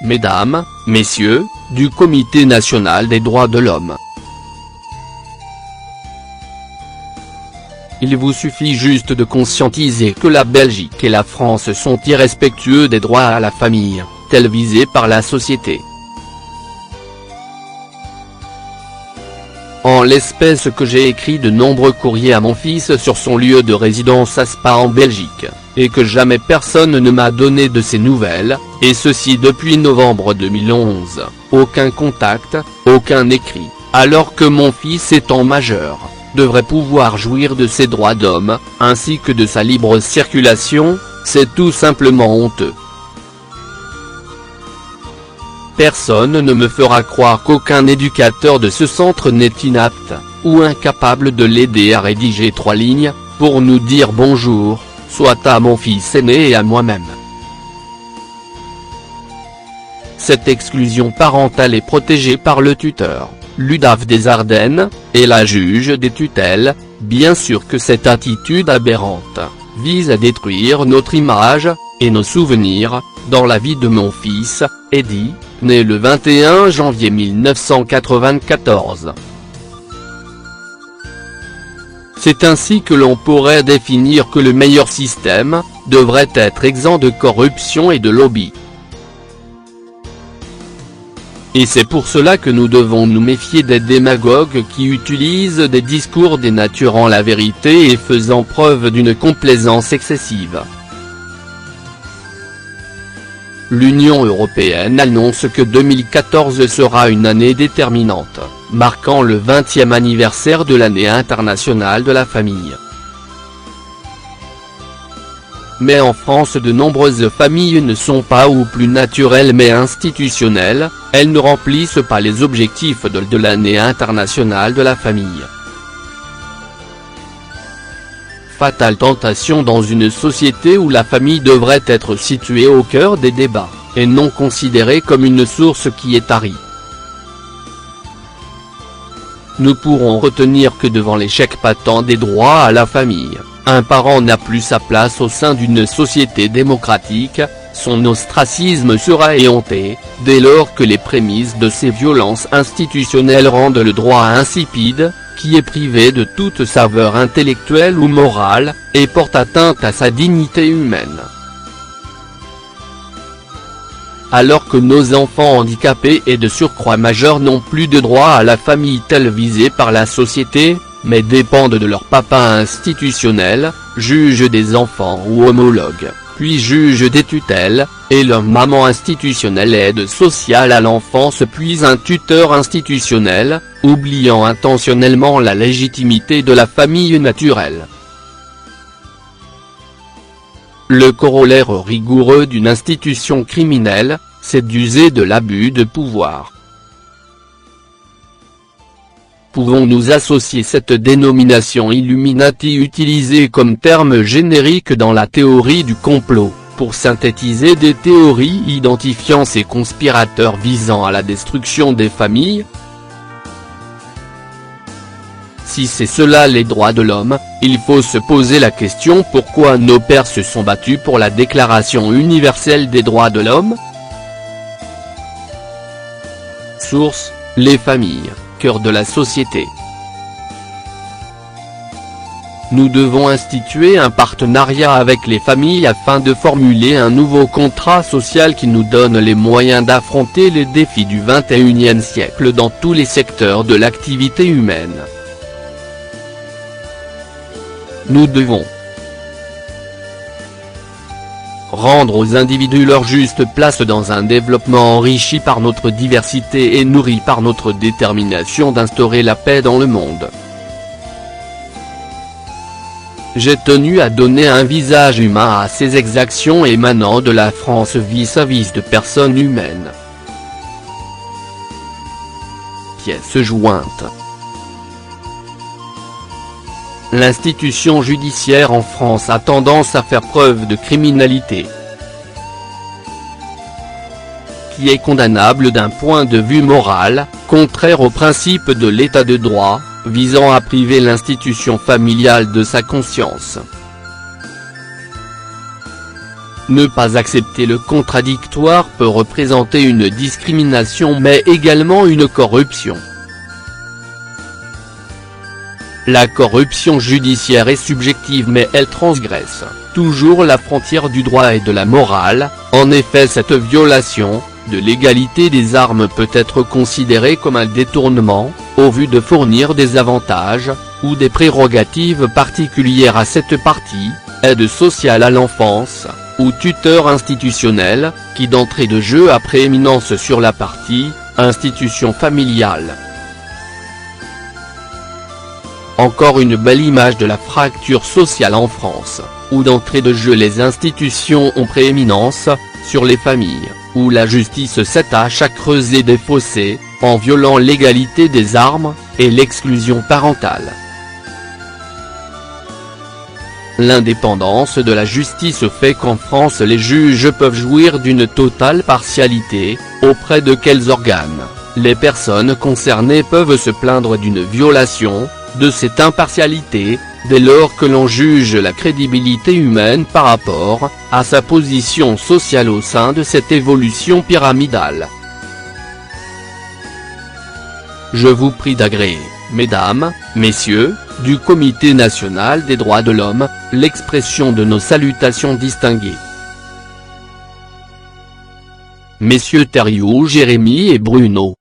mesdames, messieurs, du Comité national des droits de l'homme. Il vous suffit juste de conscientiser que la Belgique et la France sont irrespectueux des droits à la famille, tels visés par la société. En l'espèce que j'ai écrit de nombreux courriers à mon fils sur son lieu de résidence à Spa en Belgique, et que jamais personne ne m'a donné de ses nouvelles, et ceci depuis novembre 2011, aucun contact, aucun écrit, alors que mon fils étant majeur, devrait pouvoir jouir de ses droits d'homme, ainsi que de sa libre circulation, c'est tout simplement honteux. Personne ne me fera croire qu'aucun éducateur de ce centre n'est inapte, ou incapable de l'aider à rédiger 3 lignes, pour nous dire bonjour, soit à mon fils aîné et à moi-même. Cette exclusion parentale est protégée par le tuteur, l'UDAF des Ardennes, et la juge des tutelles. Bien sûr que cette attitude aberrante vise à détruire notre image, et nos souvenirs, dans la vie de mon fils, Eddy, né le 21 janvier 1994. C'est ainsi que l'on pourrait définir que le meilleur système devrait être exempt de corruption et de lobby. Et c'est pour cela que nous devons nous méfier des démagogues qui utilisent des discours dénaturant la vérité et faisant preuve d'une complaisance excessive. L'Union européenne annonce que 2014 sera une année déterminante, marquant le 20e anniversaire de l'année internationale de la famille. Mais en France de nombreuses familles ne sont pas ou plus naturelles mais institutionnelles, elles ne remplissent pas les objectifs de l'année internationale de la famille. Fatale tentation dans une société où la famille devrait être située au cœur des débats, et non considérée comme une source qui est tarie. Nous pourrons retenir que devant l'échec patent des droits à la famille, un parent n'a plus sa place au sein d'une société démocratique, son ostracisme sera éhonté, dès lors que les prémices de ces violences institutionnelles rendent le droit insipide, qui est privé de toute saveur intellectuelle ou morale, et porte atteinte à sa dignité humaine. Alors que nos enfants handicapés et de surcroît majeurs n'ont plus de droit à la famille telle visée par la société, mais dépendent de leur papa institutionnel, juge des enfants ou homologue, puis juge des tutelles, et leur maman institutionnelle aide sociale à l'enfance puis un tuteur institutionnel, oubliant intentionnellement la légitimité de la famille naturelle. Le corollaire rigoureux d'une institution criminelle, c'est d'user de l'abus de pouvoir. Pouvons-nous associer cette dénomination Illuminati utilisée comme terme générique dans la théorie du complot, pour synthétiser des théories identifiant ces conspirateurs visant à la destruction des familles? Si c'est cela les droits de l'homme, il faut se poser la question pourquoi nos pères se sont battus pour la Déclaration universelle des droits de l'homme? Source: les familles, cœur de la société. Nous devons instituer un partenariat avec les familles afin de formuler un nouveau contrat social qui nous donne les moyens d'affronter les défis du XXIe siècle dans tous les secteurs de l'activité humaine. Nous devons rendre aux individus leur juste place dans un développement enrichi par notre diversité et nourri par notre détermination d'instaurer la paix dans le monde. J'ai tenu à donner un visage humain à ces exactions émanant de la France vis-à-vis de personnes humaines. Pièce jointe. L'institution judiciaire en France a tendance à faire preuve de criminalité, qui est condamnable d'un point de vue moral, contraire au principe de l'état de droit, visant à priver l'institution familiale de sa conscience. Ne pas accepter le contradictoire peut représenter une discrimination mais également une corruption. La corruption judiciaire est subjective mais elle transgresse toujours la frontière du droit et de la morale. En effet, cette violation de l'égalité des armes peut être considérée comme un détournement, au vu de fournir des avantages, ou des prérogatives particulières à cette partie, aide sociale à l'enfance, ou tuteur institutionnel, qui d'entrée de jeu a prééminence sur la partie, institution familiale. Encore une belle image de la fracture sociale en France, où d'entrée de jeu les institutions ont prééminence sur les familles, où la justice s'attache à creuser des fossés, en violant l'égalité des armes, et l'exclusion parentale. L'indépendance de la justice fait qu'en France les juges peuvent jouir d'une totale partialité. Auprès de quels organes les personnes concernées peuvent se plaindre d'une violation de cette impartialité, dès lors que l'on juge la crédibilité humaine par rapport à sa position sociale au sein de cette évolution pyramidale. Je vous prie d'agréer, mesdames, messieurs, du Comité national des droits de l'homme, l'expression de nos salutations distinguées. Messieurs Thériault, Jérémy et Bruno.